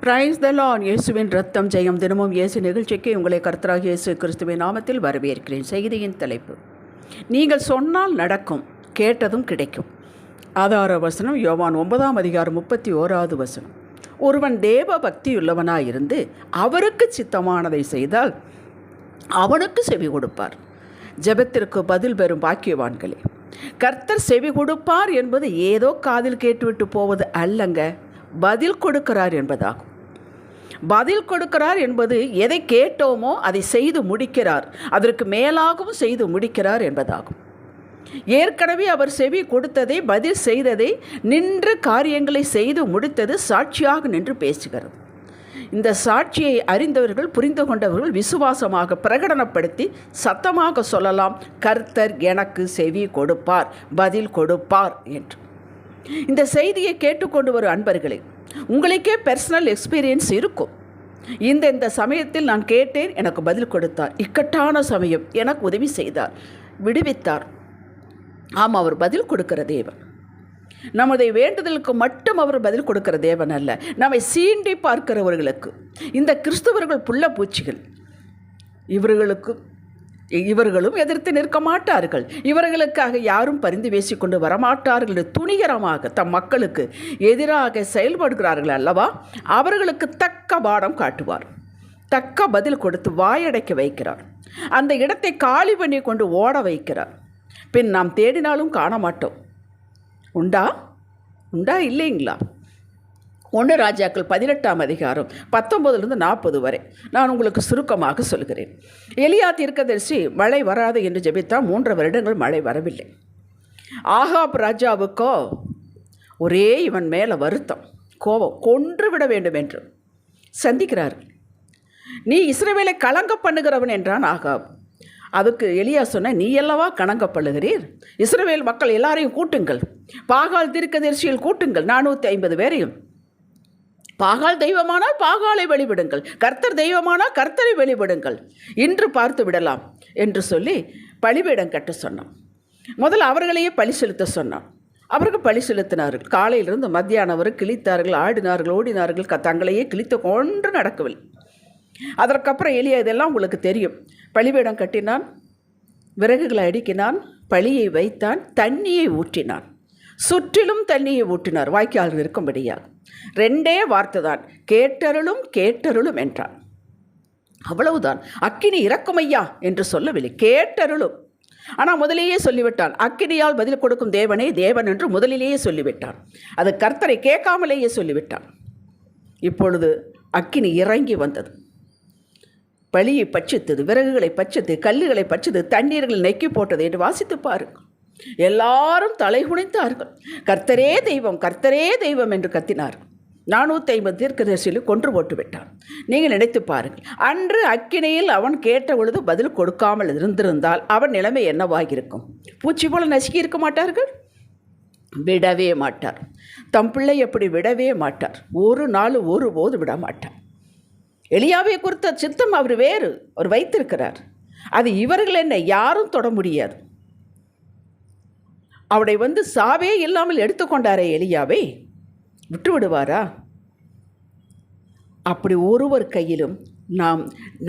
Praise the Lord. இயேசுவின் ரத்தம் ஜெயம். தினமும் இயேசு நிகழ்ச்சிக்கு உங்களை கர்த்தராகிய இயேசு கிறிஸ்துவின் நாமத்தில் வரவேற்கிறேன். செய்தியின் தலைப்பு, நீங்கள் சொன்னால் நடக்கும், கேட்டதும் கிடைக்கும். ஆதார வசனம் யோவான் 9:31. ஒருவன் தேவ பக்தியுள்ளவனாயிருந்து அவருக்கு சித்தமானதை செய்தால் அவனுக்கு செவி கொடுப்பார். ஜெபத்திற்கு பதில் பெறும் பாக்கியவான்களே. கர்த்தர் செவி கொடுப்பார் என்பது ஏதோ காதில் கேட்டுவிட்டு போவது அல்லங்க, பதில் கொடுக்கிறார் என்பதாகும். பதில் கொடுக்கிறார் என்பது எதை கேட்டோமோ அதை செய்து முடிக்கிறார், அதற்கு மேலாகவும் செய்து முடிக்கிறார் என்பதாகும். ஏற்கனவே அவர் செவி கொடுத்ததை, பதில் செய்ததை, நின்று காரியங்களை செய்து முடித்தது சாட்சியாக நின்று பேசுகிறது. இந்த சாட்சியை அறிந்தவர்கள், புரிந்து கொண்டவர்கள் விசுவாசமாக பிரகடனப்படுத்தி சத்தமாக சொல்லலாம், கர்த்தர் எனக்கு செவி கொடுப்பார், பதில் கொடுப்பார் என்று. இந்த செய்தியை கேட்டுக்கொண்டு வரும் அன்பர்களே, உங்களுக்கே பர்சனல் எக்ஸ்பீரியன்ஸ் இருக்கும். இந்த சமயத்தில் நான் கேட்டேன், எனக்கு பதில் கொடுத்தார். இக்கட்டான சமயம் எனக்கு உதவி செய்தார், விடுவித்தார். ஆமாம், அவர் பதில் கொடுக்கிற தேவன். நமது வேண்டுதலுக்கு மட்டும் அவர் பதில் கொடுக்கிற தேவன் அல்ல, நம்மை சீண்டி பார்க்கிறவர்களுக்கு. இந்த கிறிஸ்தவர்கள் புள்ள பூச்சிகள், இவர்களும் எதிர்த்து நிற்க மாட்டார்கள். இவர்களுக்காக யாரும் பரிந்து பேசிக்கொண்டு வரமாட்டார்கள். துணிகரமாக தம் மக்களுக்கு எதிராக செயல்படுகிறார்கள் அல்லவா, அவர்களுக்கு தக்க பாடம் காட்டுவார், தக்க பதில் கொடுத்து வாயடைக்க வைக்கிறார். அந்த இடத்தை காலி பண்ணி கொண்டு ஓட வைக்கிறார். பின் நாம் தேடினாலும் காண மாட்டோம். உண்டா இல்லைங்களா? 1 ராஜாக்கள் 18 19-40 வரை நான் உங்களுக்கு சுருக்கமாக சொல்கிறேன். எலியா தீர்க்கதரிசி மழை வராது என்று ஜெபித்தால் 3 வருடங்கள் மழை வரவில்லை. ஆகாப் ராஜாவுக்கோ ஒரே இவன் மேலே வருத்தம், கோபம், கொன்று விட வேண்டும் என்று சந்திக்கிறார்கள். நீ இஸ்ரவேலை கலங்க பண்ணுகிறவன் என்றான் ஆகாப். அதுக்கு எலியா சொன்ன, நீ அல்லவா கணங்க பண்ணுகிறீர்? இஸ்ரவேல் மக்கள் எல்லாரையும் கூட்டுங்கள், பாகால் தீர்க்கதரிசியில் கூட்டுங்கள், 450 பேரையும். பாகால் தெய்வமானால் பாகாலை வழிபடுங்கள், கர்த்தர் தெய்வமானால் கர்த்தரை வழிபடுங்கள், இன்று பார்த்து விடலாம் என்று சொல்லி பலிபீடம் கட்ட சொன்னான். முதல்ல அவர்களையே பலி செலுத்த சொன்னான். அவர்கள் பலி செலுத்தினார்கள். காலையிலிருந்து மத்தியானம் வரை கிழித்தார்கள், ஆடினார்கள், ஓடினார்கள், தங்களையே கிழித்து கொன்று நடக்கவில்லை. அதற்கப்புறம் எலியா, இதெல்லாம் உங்களுக்கு தெரியும், பலிபீடம் கட்டினான், விறகுகளை அடுக்கினான், பழியை வைத்தான், தண்ணியை ஊற்றினான், சுற்றிலும் தண்ணியை ஊற்றினார் வாய்க்கால் இருக்கும்படியாக. 2 வார்த்தை தான், கேட்டருளும் கேட்டருளும் என்றான். அவ்வளவுதான். அக்கினி இறக்குமையா என்று சொல்லவில்லை, கேட்டருளும். ஆனால் முதலிலேயே சொல்லிவிட்டான், அக்கினியால் பதில் கொடுக்கும் தேவனே தேவன் என்று முதலிலேயே சொல்லிவிட்டான். அது கர்த்தரை கேட்காமலேயே சொல்லிவிட்டான். இப்பொழுது அக்கினி இறங்கி வந்தது, பழியை பட்சித்தது, விறகுகளை பட்சித்து, கல்லுகளை பட்சித்து, தண்ணீர்களை நெக்கி போட்டது என்று வாசித்து பாருங்கள். எல்லாரும் தலை குனிந்தார்கள். கர்த்தரே தெய்வம், கர்த்தரே தெய்வம் என்று கத்தினார். 450 தீர்க்கதரிசிகளை கொன்று போட்டு விட்டான். நீங்கள் நினைத்து பாருங்கள், அன்று அக்கினியில் அவன் கேட்ட பொழுது பதில் கொடுக்காமல் இருந்திருந்தால் அவன் நிலைமை என்னவாகியிருக்கும்? பூச்சி போல நசுக்கி இருக்க மாட்டார்கள்? விடவே மாட்டார். தம் பிள்ளை எப்படி விடவே மாட்டார். ஒரு நாள் ஒருபோது விட மாட்டார். எலியாவை குறித்த சித்தம் அவர் வேறு, அவர் வைத்திருக்கிறார். அது இவர்கள் என்ன யாரும் தொட முடியாது. அவரை சாவே இல்லாமல் எடுத்துக்கொண்டாரே எலியாவை, விட்டு விடுவாரா? அப்படி ஒருவர் கையிலும்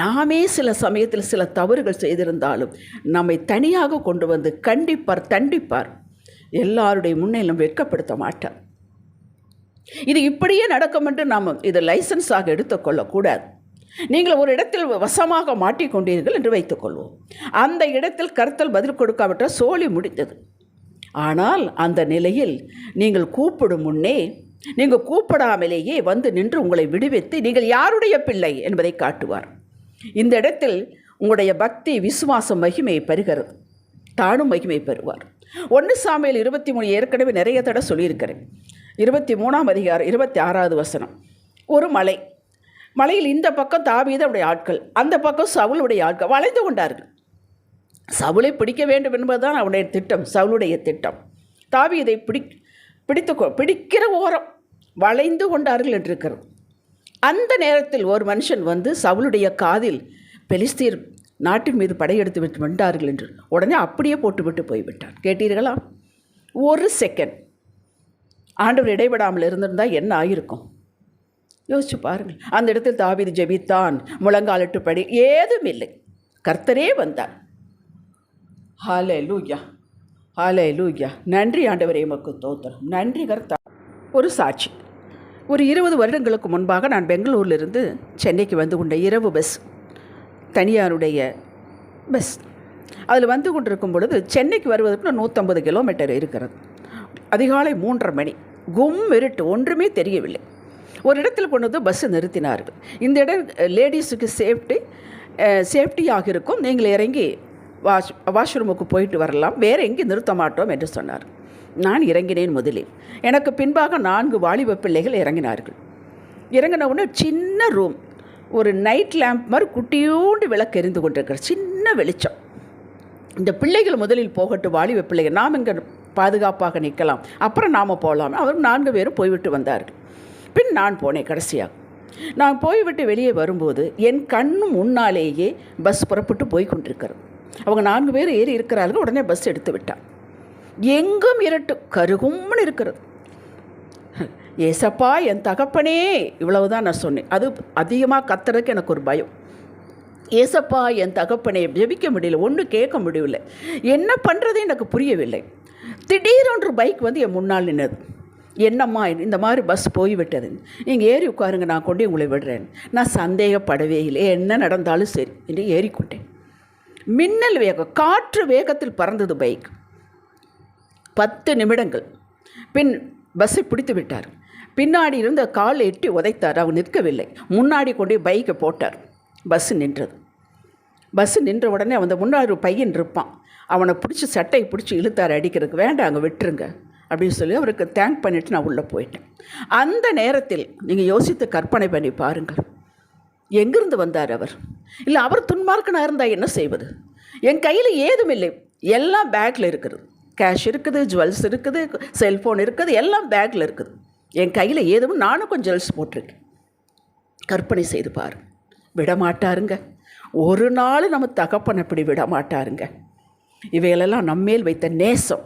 நாமே சில சமயத்தில் சில தவறுகள் செய்திருந்தாலும் நம்மை தனியாக கொண்டு வந்து தண்டிப்பார். எல்லாருடைய முன்னிலும் வெட்கப்படுத்த மாட்டார். இது இப்படியே நடக்கும் என்று நாம் இதை லைசன்ஸாக எடுத்துக்கொள்ளக்கூடாது. நீங்கள் ஒரு இடத்தில் வசமாக மாட்டிக்கொண்டீர்கள் என்று வைத்துக்கொள்வோம். அந்த இடத்தில் கர்த்தர் பதில் கொடுக்காவிட்டால் சோழி முடித்தது. ஆனால் அந்த நிலையில் நீங்கள் கூப்பிடும் முன்னே, நீங்கள் கூப்பிடாமலேயே நின்று உங்களை விடுவித்து நீங்கள் யாருடைய பிள்ளை என்பதை காட்டுவார். இந்த இடத்தில் உங்களுடைய பக்தி, விசுவாசம் மகிமையை பெறுகிறது, தானும் மகிமை பெறுவார். 1 சாமுவேல் 23 ஏற்கனவே நிறைய தடவை சொல்லியிருக்கிறேன். 23 ஒரு மலையில் இந்த பக்கம் தாவீதுடைய ஆட்கள், அந்த பக்கம் சவுலுடைய ஆட்கள் வளைந்து கொண்டார்கள். சவுலை பிடிக்க வேண்டும் என்பதுதான் அவனுடைய திட்டம், சவுலுடைய திட்டம். தாவீதை பிடிக்கிற ஓரம் வளைந்து கொண்டார்கள் என்றிருக்கிறது. அந்த நேரத்தில் ஒரு மனுஷன் சவுலுடைய காதில், பெலிஸ்தீர் நாட்டின் மீது படையெடுத்து விட்டு வந்தார்கள் என்று உடனே அப்படியே போட்டுவிட்டு போய்விட்டான். கேட்டீர்களா? 1 செகண்ட் ஆண்டவர் இடைவிடாமல் இருந்திருந்தால் என்ன ஆகியிருக்கும்? யோசிச்சு பாருங்கள். அந்த இடத்தில் தாவீது ஜெபித்தான், முழங்காலிட்டுப்படி ஏதும் இல்லை, கர்த்தரே வந்தார். ஹல்லேலூயா, ஹல்லேலூயா. நன்றி ஆண்டவரே, உமக்கு ஸ்தோத்திரம். நன்றி கர்த்தா. ஒரு சாட்சி. ஒரு 20 வருடங்களுக்கு முன்பாக நான் பெங்களூரிலிருந்து சென்னைக்கு வந்து கொண்ட இரவு பஸ், தனியாருடைய பஸ். அதில் வந்து கொண்டிருக்கும் பொழுது சென்னைக்கு வருவதற்கு 150 கிலோமீட்டர் இருக்கிறது. அதிகாலை 3:30 மணி, கும் இருட்டு, ஒன்றுமே தெரியவில்லை. ஒரு இடத்தில் கொண்டு வந்து பஸ்ஸு நிறுத்தினார்கள். இந்த இடம் லேடிஸுக்கு சேஃப்டியாக இருக்கும், நீங்கள் இறங்கி வாஷ்ரூமுக்கு போயிட்டு வரலாம், வேறு எங்கேயும் நிறுத்த மாட்டோம் என்று சொன்னார். நான் இறங்கினேன். முதலில் எனக்கு பின்பாக 4 வாலிப பிள்ளைகள் இறங்கினார்கள். இறங்கின உடனே சின்ன ரூம், ஒரு நைட் லேம்ப் மாதிரி குட்டியோண்டு விளக்கு எரிந்து கொண்டிருக்கிற சின்ன வெளிச்சம். இந்த பிள்ளைகள் முதலில் போகட்டும், வாலிப பிள்ளைகள், நாம் இங்கே பாதுகாப்பாக நிற்கலாம், அப்புறம் நாம் போகலாம். அவர் 4 பேரும் போய்விட்டு வந்தார்கள். பின் நான் போனேன். கடைசியாக நான் போய்விட்டு வெளியே வரும்போது என் கண்ணு முன்னாலேயே பஸ் புறப்பட்டு போய் கொண்டிருக்கிறது. அவங்க 4 பேர் ஏறி இருக்கிறார்கள். உடனே பஸ் எடுத்து விட்டான். எங்கும் இருட்டு, கருகும்னு இருக்கிறது. ஏசப்பா என் தகப்பனே, இவ்வளவுதான் நான் சொன்னேன். அது அதிகமாக கத்துறதுக்கு எனக்கு ஒரு பயம். ஏசப்பா என் தகப்பனே, ஜெபிக்க முடியல, ஒன்றும் கேட்க முடியவில்லை, என்ன பண்ணுறது எனக்கு புரியவில்லை. திடீரென்று பைக் வந்து என் முன்னால் நின்னது. என்னம்மா, இந்த மாதிரி பஸ் போய்விட்டது, நீங்கள் ஏறி உட்காருங்க, நான் கொண்டு உங்களை விடுறேன். நான் சந்தேகப்படவே இல்லை, என்ன நடந்தாலும் சரி என்று ஏறிக்கொண்டேன். மின்னல் வேகம், காற்று வேகத்தில் பறந்தது பைக். 10 நிமிடங்கள் பின் பஸ்ஸை பிடித்து விட்டார். பின்னாடி இருந்த கால் எட்டி உதைத்தார். அவர் நிற்கவில்லை, முன்னாடி கொண்டு பைக்கை போட்டார். பஸ்ஸு நின்றது. பஸ்ஸு நின்ற உடனே அந்த முன்னாடி ஒரு பையன் இருப்பான், அவனை பிடிச்சி சட்டையை பிடிச்சி இழுத்தார் அடிக்கிறதுக்கு. வேண்டாம், அங்கே விட்டுருங்க அப்படின்னு சொல்லி அவருக்கு தேங்க் பண்ணிவிட்டு நான் உள்ளே போயிட்டேன். அந்த நேரத்தில் நீங்கள் யோசித்து கற்பனை பண்ணி பாருங்கள், எங்கிருந்து வந்தார் அவர்? இல்லை, அவர் துன்மார்க்கனாக இருந்தால் என்ன செய்வது? என் கையில் ஏதும் இல்லை, எல்லாம் பேக்கில் இருக்குது. கேஷ் இருக்குது, ஜுவல்ஸ் இருக்குது, செல்ஃபோன் இருக்குது, எல்லாம் பேக்கில் இருக்குது. என் கையில் ஏதும், நானும் கொஞ்சம் ஜுவல்ஸ் போட்டிருக்கேன். கற்பனை செய்து பாரு. விடமாட்டாருங்க, ஒரு நாள் நம்ம தகப்பன் அப்படி விடமாட்டாருங்க. இவைகளெல்லாம் நம்மேல் வைத்த நேசம்,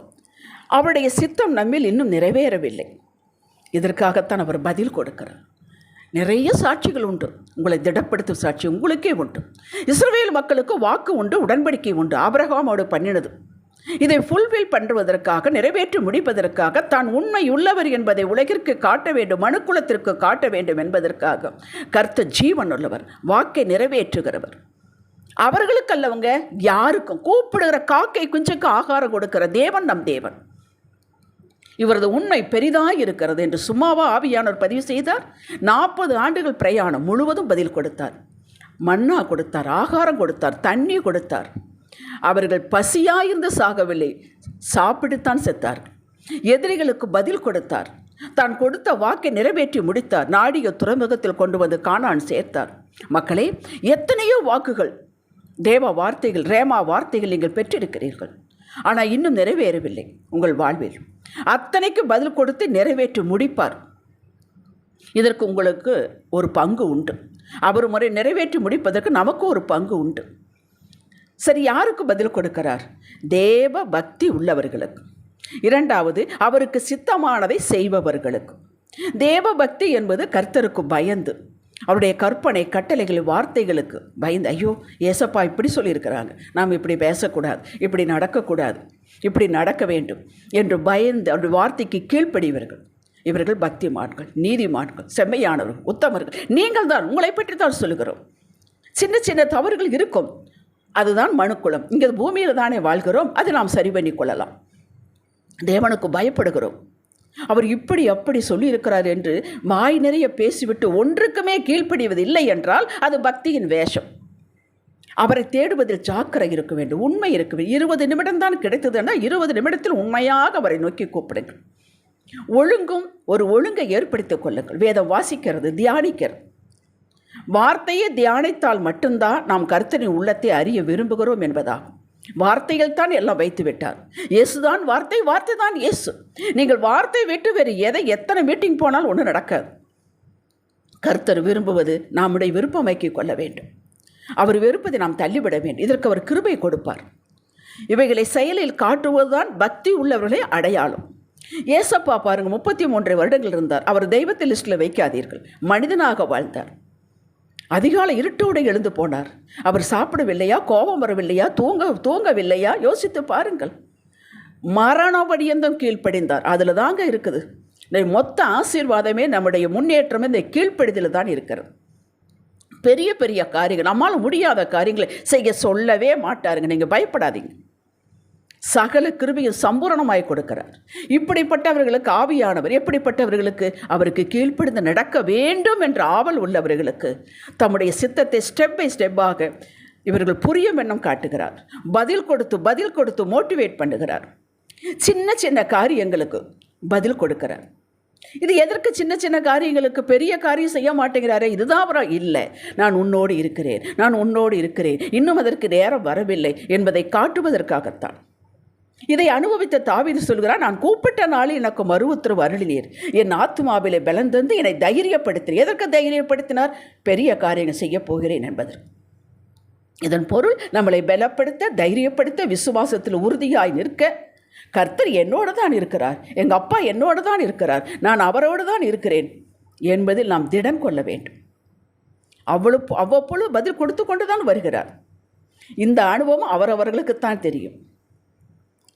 அவருடைய சித்தம் நம்மேல் இன்னும் நிறைவேறவில்லை. இதற்காகத்தான் அவர் பதில் கொடுக்கிறார். நிறைய சாட்சிகள் உண்டு, உங்களை திடப்படுத்தும் சாட்சி உங்களுக்கே உண்டு. இஸ்ரவேல் மக்களுக்கு வாக்கு உண்டு, உடன்படிக்கை உண்டு, ஆபிரகாமோடு பண்ணினது. இதை ஃபுல்ஃபில் பண்ணுவதற்காக, நிறைவேற்றி முடிப்பதற்காக, தான் உண்மை உள்ளவர் என்பதை உலகிற்கு காட்ட வேண்டும், மனுக்குலத்திற்கு காட்ட வேண்டும் என்பதற்காக கர்த்தர் ஜீவன் உள்ளவர், வாக்கை நிறைவேற்றுகிறவர். அவர்களுக்கல்லவங்க, யாருக்கும் கூப்பிடுகிற காக்கை குஞ்சுக்கு ஆகாரம் கொடுக்கிற தேவன் நம் தேவன். இவரது உண்மை பெரிதாக இருக்கிறது என்று சும்மாவா ஆவியானவர் பதிவு செய்தார்? 40 ஆண்டுகள் பிரயாணம் முழுவதும் பதில் கொடுத்தார். மன்னா கொடுத்தார், ஆகாரம் கொடுத்தார், தண்ணி கொடுத்தார். அவர்கள் பசியாயிருந்து சாகவில்லை, சாப்பிட்டுத்தான் செத்தார்கள். எதிரிகளுக்கு பதில் கொடுத்தார், தான் கொடுத்த வாக்கை நிறைவேற்றி முடித்தார். நாடிய துறைமுகத்தில் கொண்டு வந்து கானான் சேர்த்தார். மக்களே, எத்தனையோ வாக்குகள், தேவ வார்த்தைகள், ரேமா வார்த்தைகள் நீங்கள் பெற்றிருக்கிறீர்கள். ஆனால் இன்னும் நிறைவேறவில்லை உங்கள் வாழ்வில். அத்தனைக்கு பதில் கொடுத்து நிறைவேற்றி முடிப்பார். இதற்கு உங்களுக்கு ஒரு பங்கு உண்டு. அவர் முறை நிறைவேற்றி முடிப்பதற்கு நமக்கு ஒரு பங்கு உண்டு. சரி, யாருக்கு பதில் கொடுக்கிறார்? தேவ பக்தி உள்ளவர்களுக்கு. 2வது, அவருக்கு சித்தமானதை செய்பவர்களுக்கு. தேவ பக்தி என்பது கர்த்தருக்கு பயந்து, அவருடைய கற்பனை கட்டளைகள் வார்த்தைகளுக்கு பயந்து, ஐயோ ஏசப்பா இப்படி சொல்லியிருக்கிறாங்க, நாம் இப்படி பேசக்கூடாது, இப்படி நடக்கக்கூடாது, இப்படி நடக்க வேண்டும் என்று பயந்து அவருடைய வார்த்தைக்கு கீழ்ப்படிவர்கள். இவர்கள் பக்திமான்கள், நீதிமான்கள், செம்மையானவர்கள், உத்தமர்கள். நீங்கள் தான், உங்களை பற்றி தான் சொல்லுகிறோம். சின்ன சின்ன தவறுகள் இருக்கும், அதுதான் மனுக்குலம். இங்கே பூமியில் தானே வாழ்கிறோம், அதை நாம் சரி பண்ணி கொள்ளலாம். தேவனுக்கு பயப்படுகிறோம். அவர் இப்படி அப்படி சொல்லியிருக்கிறார் என்று வாய் நிறைய பேசிவிட்டு ஒன்றுக்குமே கீழ்ப்படிவது இல்லை என்றால் அது பக்தியின் வேஷம். அவரை தேடுவதில் ஜாக்கிரை இருக்க வேண்டும், உண்மை இருக்க வேண்டும். 20 நிமிடம் தான் கிடைத்ததுன்னா 20 நிமிடத்தில் உண்மையாக அவரை நோக்கி கூப்பிடுங்கள். ஒரு ஒழுங்கை ஏற்படுத்திக் கொள்ளுங்கள். வேதம் வாசிக்கிறது, தியானிக்கிறது. வார்த்தையை தியானித்தால் மட்டும்தான் நாம் கர்த்தரின் உள்ளத்தை அறிய விரும்புகிறோம் என்பதாகும். வார்த்தைகள் தான் எல்லாம் வைத்து விட்டார். இயேசுதான் வார்த்தை, வார்த்தை தான் இயேசு. நீங்கள் வார்த்தை விட்டு வேறு எத்தனை மீட்டிங் போனால் ஒன்றும் நடக்காது. கர்த்தர் விரும்புவது நம்முடைய விருப்பமாக்கிக் கொள்ள வேண்டும். அவர் வெறுப்பதை நாம் தள்ளிவிட வேண்டும். இதற்கு அவர் கிருபை கொடுப்பார். இவைகளை செயலில் காட்டுவதுதான் பக்தி உள்ளவர்களே அடையாளம். ஏசப்பா பாருங்க 33 வருடங்கள் இருந்தார். அவர் தெய்வத்தை லிஸ்ட்டில் வைக்காதீர்கள், மனிதனாக வாழ்ந்தார். அதிகாலை இருட்டோடு எழுந்து போனார். அவர் சாப்பிடவில்லையா, கோபம் வரவில்லையா, தூங்கவில்லையா? யோசித்து பாருங்கள். மரண பரியந்தம் கீழ்ப்படிந்தார். அதில் தாங்க இருக்குது மொத்த ஆசீர்வாதமே. நம்முடைய முன்னேற்றமே இந்த கீழ்ப்படிதல் தான் இருக்கிறது. பெரிய பெரிய காரியங்கள், நம்மால் முடியாத காரியங்களை செய்ய சொல்லவே மாட்டாருங்க. நீங்கள் பயப்படாதீங்க. சகல கிருபையும் சம்பூரணமாய் கொடுக்கிறார். இப்படிப்பட்டவர்களுக்கு ஆவியானவர், எப்படிப்பட்டவர்களுக்கு அவருக்கு கீழ்ப்படிந்து நடக்க வேண்டும் என்ற ஆவல் உள்ளவர்களுக்கு தம்முடைய சித்தத்தை ஸ்டெப் பை ஸ்டெப்பாக இவர்கள் புரியும் எண்ணம் காட்டுகிறார். பதில் கொடுத்து மோட்டிவேட் பண்ணுகிறார். சின்ன சின்ன காரியங்களுக்கு பதில் கொடுக்கிறார். இது எதற்கு சின்ன சின்ன காரியங்களுக்கு பெரிய காரியம் செய்ய மாட்டேங்கிறாரே, இதுதான் அவரா? இல்லை, நான் உன்னோடு இருக்கிறேன், இன்னும் அதற்கு நேரம் வரவில்லை என்பதை காட்டுவதற்காகத்தான். இதை அனுபவித்த தாவீது சொல்கிறார், நான் கூப்பிட்ட நாளில் எனக்கு மறு உத்தரவு அருளினீர், என் ஆத்துமாவிலே பலன் தந்து என்னை தைரியப்படுத்தினீர். எதற்கு தைரியப்படுத்தினார்? பெரிய காரியங்கள் செய்ய போகிறேன் என்பதற்கு. இதன் பொருள் நம்மளை பலப்படுத்த, தைரியப்படுத்த, விசுவாசத்தில் உறுதியாய் நிற்க, கர்த்தர் என்னோடு தான் இருக்கிறார், எங்கள் அப்பா என்னோடு தான் இருக்கிறார், நான் அவரோடு தான் இருக்கிறேன் என்பதில் நாம் திடன் கொள்ள வேண்டும். அவ்வப்பொழுது பதில் கொடுத்து கொண்டு தான் வருகிறார். இந்த அனுபவம் அவரவர்களுக்குத்தான் தெரியும்.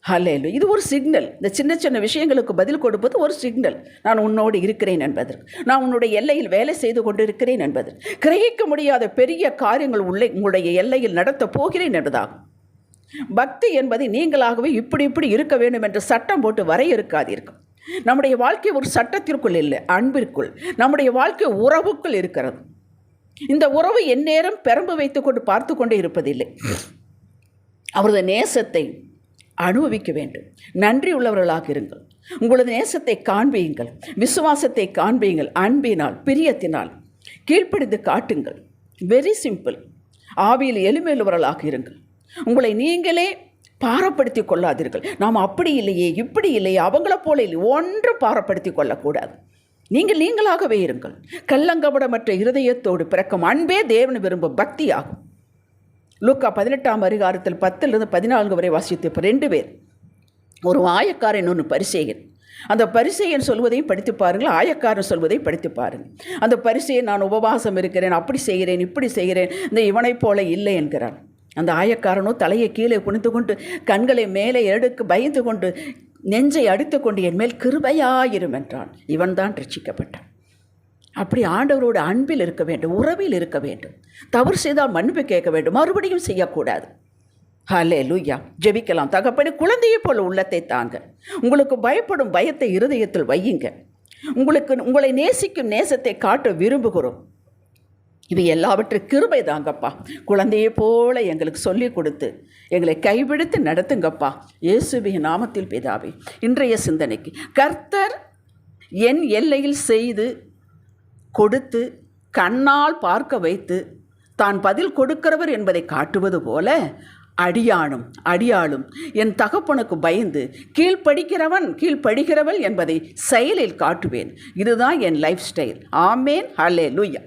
ஹல்லேலூயா. இது ஒரு சிக்னல். இந்த சின்ன சின்ன விஷயங்களுக்கு பதில் கொடுப்பது ஒரு சிக்னல். நான் உன்னோடு இருக்கிறேன் என்பதற்கு, நான் உன்னுடைய எல்லையில் வேலை செய்து கொண்டு இருக்கிறேன் என்பதற்கு, கிரகிக்க முடியாத பெரிய காரியங்கள் உங்களுடைய எல்லையில் நடத்த போகிறேன் என்பதாகும். பக்தி என்பதை நீங்களாகவே இப்படி இருக்க வேண்டும் என்று சட்டம் போட்டு வரையறுக்காதீர்கள். நம்முடைய வாழ்க்கை ஒரு சட்டத்திற்குள் இல்லை, அன்பிற்குள், நம்முடைய வாழ்க்கை உறவுக்குள் இருக்கிறது. இந்த உறவு எந்நேரம் பெரம்பு வைத்துக் கொண்டு பார்த்து கொண்டே இருப்பதில்லை. அவரது நேசத்தை அனுபவிக்க வேண்டும். நன்றி உள்ளவர்களாக இருங்கள். உங்களது நேசத்தை காண்பியுங்கள், விசுவாசத்தை காண்பியுங்கள். அன்பினால், பிரியத்தினால் கீழ்ப்படிந்து காட்டுங்கள். Very simple. ஆவியில் எளிமையுள்ளவர்களாக இருங்கள். உங்களை நீங்களே பாரப்படுத்தி கொள்ளாதீர்கள். நாம் அப்படி இல்லையே, இப்படி இல்லையே, அவங்கள போல இல்லை, ஒன்றும் பாரப்படுத்தி கொள்ளக்கூடாது. நீங்களாகவே இருங்கள். கள்ளங்கபடமற்ற இருதயத்தோடு பிறக்கும் அன்பே தேவன் விரும்பும் பக்தி ஆகும். லூக்கா 18ஆம் அதிகாரத்தில் 10-14 வரை வாசித்து 2 பேர், ஒரு ஆயக்காரன், ஒன்று பரிசேயன். அந்த பரிசேயன் சொல்வதையும் படித்து பாருங்கள், ஆயக்காரன் சொல்வதை படித்து பாருங்கள். அந்த பரிசேயன், நான் உபவாசம் இருக்கிறேன், அப்படி செய்கிறேன், இப்படி செய்கிறேன், இந்த இவனைப் போல இல்லை என்கிறான். அந்த ஆயக்காரனோ தலையை கீழே குனிந்து கொண்டு, கண்களை மேலே எடுக்க பயந்து கொண்டு, நெஞ்சை அடித்து கொண்டு, என் மேல் கிருபையாயிரும் என்றான். இவன்தான் ரட்சிக்கப்பட்டான். அப்படி ஆண்டவரோட அன்பில் இருக்க வேண்டும், உறவில் இருக்க வேண்டும். தவறு செய்தால் மன்னிப்பு கேட்க வேண்டும், மறுபடியும் செய்யக்கூடாது. ஹல்லேலூயா. ஜெபிக்கலாம். தகப்பனே, குழந்தையை போல உள்ளத்தை தாங்க. உங்களுக்கு பயப்படும் பயத்தை இருதயத்தில் வையுங்க. உங்களை நேசிக்கும் நேசத்தை காட்ட விரும்புகிறோம். இவை எல்லாவற்றும் கிருபை தாங்கப்பா. குழந்தையை போல எங்களுக்கு சொல்லிக் கொடுத்து எங்களை கைபிடித்து நடத்துங்கப்பா. இயேசுவின் நாமத்தில் பிதாவே. இன்றைய சிந்தனைக்கு, கர்த்தர் என் எல்லையில் செய்து கொடுத்து கண்ணால் பார்க்க வைத்து தான் பதில் கொடுக்கிறவர் என்பதை காட்டுவது போல அடியாளும் என் தகப்பனுக்கு பயந்து கீழ்ப்படுகிறவள் என்பதை செயலில் காட்டுவேன். இதுதான் என் லைஃப் ஸ்டைல். ஆமேன். ஹல்லேலூயா.